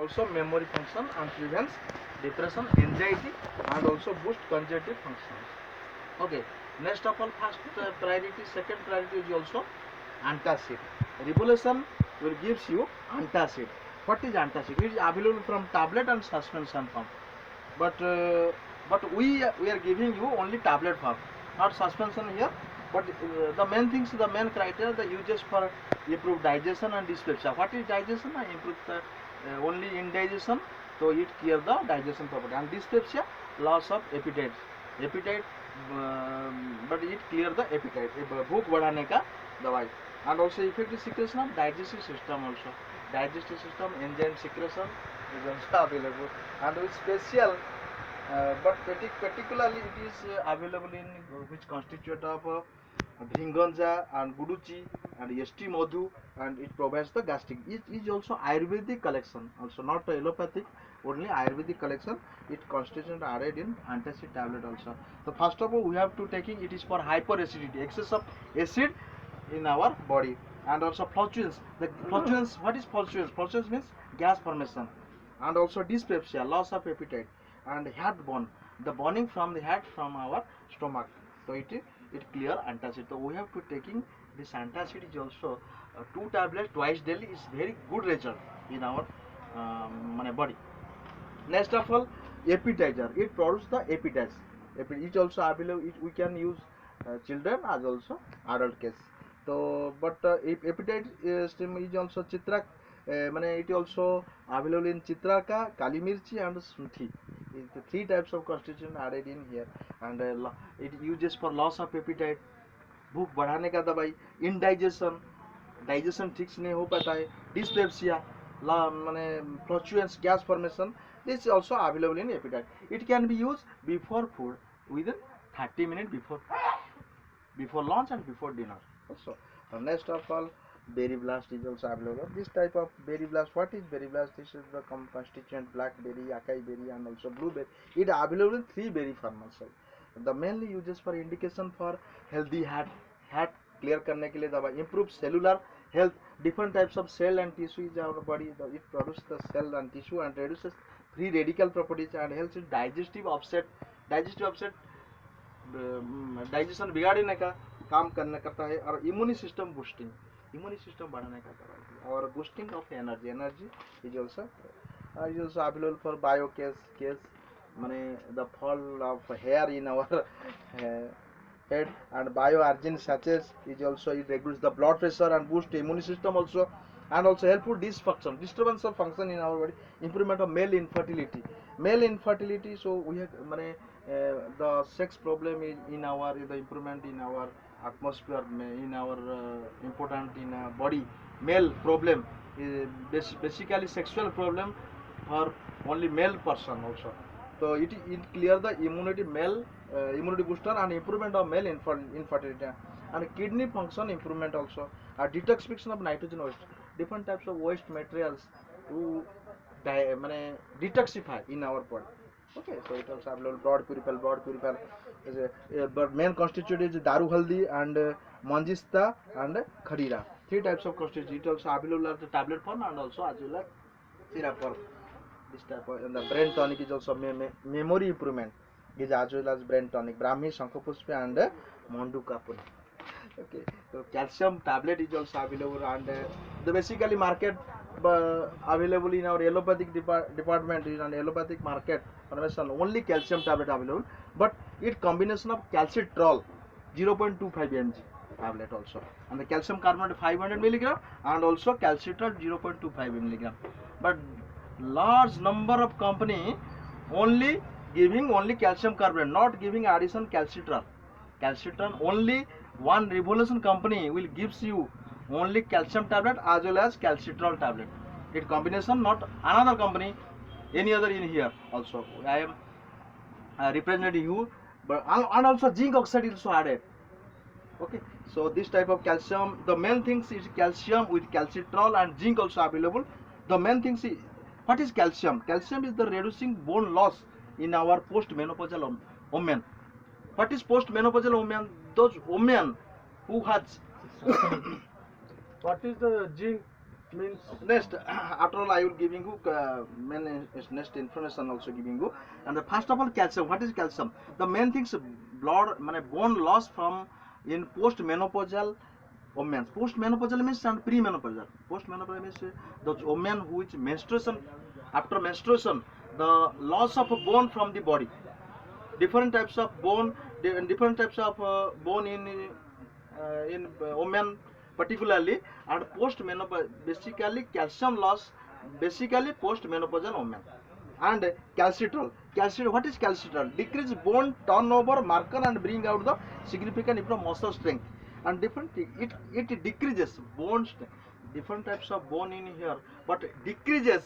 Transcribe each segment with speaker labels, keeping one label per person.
Speaker 1: also memory function and prevents depression, anxiety, and also boost cognitive functions. Okay, next of all, first priority, second priority is also antacid. Revolution will gives you antacid. What is antacid? It is available from tablet and suspension form. But we are giving you only tablet form, not suspension here. But the main things, the main criteria, the uses for improve digestion and dyspepsia. What is digestion? Improve the only indigestion, so it clear the digestion property. And dyspepsia, loss of appetite. Appetite, but it clear the appetite. भूख बढ़ाने का दवाई. And also effective secretion of digestive system also. Digestive system, enzyme secretion is also available. And with special, but particularly it is available in which constitute of Bhinganja and Guduchi and ST Madhu, and it provides the gastric. It is also Ayurvedic collection, also not allopathic, only Ayurvedic collection. It constitutes added in antacid tablet also. So first of all, we have to taking it is for hyperacidity, excess of acid in our body, and also flatulence. The flatulence, what is flatulence? Flatulence means gas formation, and also dyspepsia, loss of appetite, and heart burn, the burning from the heart from our stomach. So it clear antacid. So we have to taking this antacid is also 2 tablets twice daily is very good result in our body. Next of all, appetizer. It produces the appetite. It also available. We can use children as also adult case. So, but appetite stream is also chitrak. It also available in chitraka, kali mirchi, and sunthi. The 3 types of constitution added in here, and it uses for loss of appetite, भूख बढ़ाने का दवाई, indigestion, digestion ठीक से नहीं हो पाता है, dyspepsia, flatulence, gas formation. This is also available in appetite. It can be used before food, within 30 minutes before lunch and before dinner. Also, next of all, berry blast is also available. This type of berry blast, what is berry blast? This is the constituent blackberry, acai berry, and also blueberry. It available in 3 berry form also. The mainly uses for indication for healthy heart clear करने के लिए दवा, improve cellular health, different types of cell and tissue in our body. It produces the cell and tissue and reduces free radical properties and helps in digestive upset. Digestion बिगाड़ने का काम करता है, और immune system boosting, immune system बढ़ाने का दवाई, और boosting of energy is also available for bio case माने the fall of hair in our head, and bioargin sachets is also, it regulates the blood pressure and boost immune system also, and also helpful disturbance of function in our body, improvement of male infertility. So we have the sex problem is in our, the improvement in our atmosphere, in our important in our body. Male problem is basically sexual problem for only male person also. So it clear the immunity, male immunity booster, and improvement of male infertility, and kidney function improvement also, a detoxification of nitrogen waste, different types of waste materials to detoxify in our body. Okay, so it also available blood purifier is but main constituent is daru haldi and manjista and khadira. 3 types of constituent. It also available as the tablet form and also as well as syrup form. This type of, and the brain tonic is also memory improvement is as well as brain tonic, Brahmi, Shankhpushpa, and Mandukapur. Okay, so calcium tablet is also available, and the basically market available in our allopathic department is an allopathic market formation, only calcium tablet available, but it combination of calcitrol 0.25 mg tablet also, and the calcium carbonate 500 milligram, and also calcitrol 0.25 milligram. But large number of company only giving only calcium carbonate, not giving addition calcitrol. Only one Revolution company will gives you only calcium tablet as well as calcitrol tablet. It combination, not another company, any other in here also. I am representing you, but and also zinc oxide is also added. Okay, so this type of calcium, the main things is calcium with calcitrol and zinc also available. The main things is, what is calcium? Calcium is the reducing bone loss in our post-menopausal women. What is post-menopausal women? Those women who has
Speaker 2: What is the zinc? means
Speaker 1: Next, after all, I will giving you next information also giving you. And first of all, calcium. What is calcium? The main things blood, bone loss from in post-menopausal women. Post-menopausal means and pre-menopausal. Post-menopausal means the women who is menstruation. After menstruation, the loss of bone from the body. Different types of bone, different types of bone in women particularly, and post menopause, basically calcium loss, basically post menopausal women. And calcitrol, what is calcitrol? Decrease bone turnover marker and bring out the significant improve muscle strength. And different it decreases bone strength, different types of bone in here, but decreases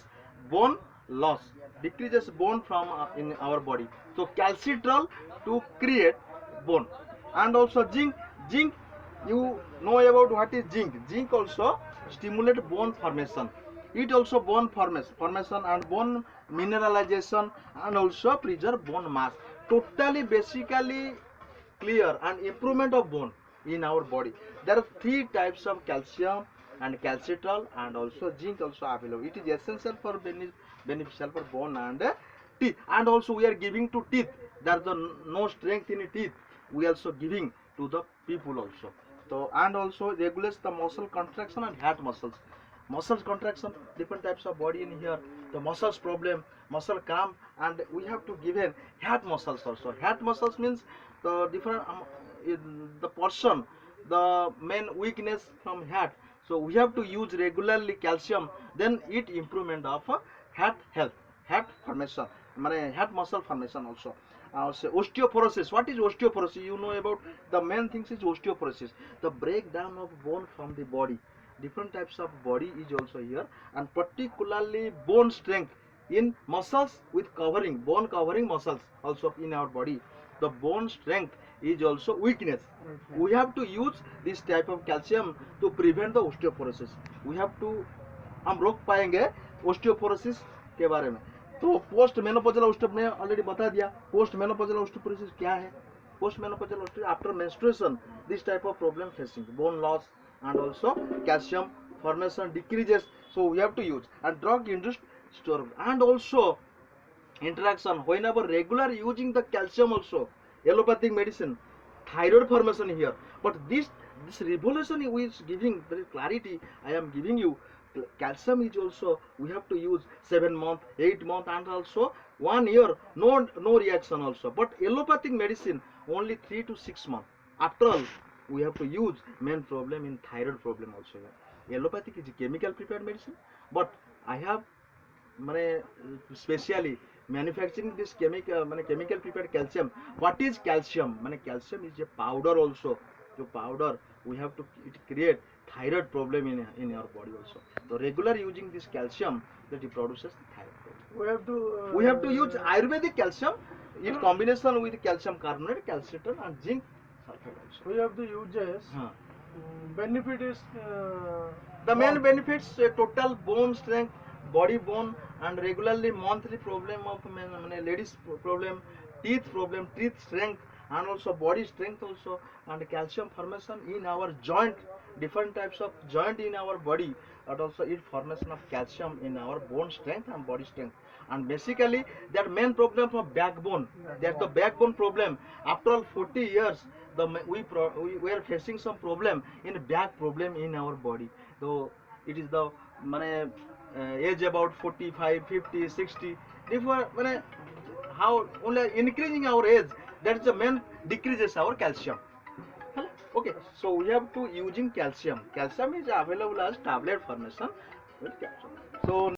Speaker 1: bone loss, decreases bone from in our body. So calcitrol to create bone. And also zinc, you know about what is zinc also stimulate bone formation, it also bone formation and bone mineralization, and also preserve bone mass, totally basically clear and improvement of bone in our body. There are three types of calcium and calcitrol, and also zinc also available. It is essential for beneficial for bone and teeth. And also we are giving to teeth, there is no strength in teeth, we also giving to the people also. So and also regulates the muscle contraction and heart muscles contraction, different types of body in here, the muscles problem, muscle cramp. And we have to give in heart muscles also. Heart muscles means the different the person, the main weakness from heart. So we have to use regularly calcium, then it improvement of heart health, heart formation, heart muscle formation also. So osteoporosis, what is osteoporosis? You know about the main things is osteoporosis, the breakdown of bone from the body. Different types of body is also here, and particularly bone strength in muscles with covering, bone covering muscles also in our body. The bone strength is also weakness.
Speaker 2: Okay.
Speaker 1: We have to use this type of calcium to prevent the osteoporosis. We have to, हम रोक पाएंगे osteoporosis के बारे में. तो post menopausal osteo में already बता दिया. पोस्ट मेनोपोजल ओस्टियोपोरोसिस क्या है? Post menopausal osteo after menstruation, this type of problem facing bone loss and also calcium formation decreases. So we have to use and drug induced store. And also interaction whenever regular using the calcium also, allopathic medicine, thyroid formation here. But this revolution is giving very clarity, I am giving you. Calcium is also we have to use 7 month, 8 month, and also 1 year, no reaction also. But allopathic medicine only 3 to 6 months. After all, we have to use main problem in thyroid problem also here. Allopathic is a chemical prepared medicine, but I have specially manufacturing this chemical prepared calcium. What is calcium? Calcium is a powder also. The powder we have to it create thyroid problem in our body also. So regular using this calcium that it produces thyroid problem. We have to use Ayurvedic calcium in combination with calcium carbonate, calcium and zinc sulfate also.
Speaker 2: We have to uses. Benefit is
Speaker 1: The main benefits total bone strength, body bone, and regularly monthly problem of ladies problem, teeth strength, and also body strength also, and calcium formation in our joint, different types of joint in our body, and also it formation of calcium in our bone strength and body strength. And basically that main problem of backbone, that's the backbone problem. After all 40 years, we are facing some problem in back problem in our body. So it is the age about 45, 50, 60. If we are how only increasing our age, that is the main decreases our calcium. Okay, so we have to using calcium. Calcium is available as tablet formation with calcium. So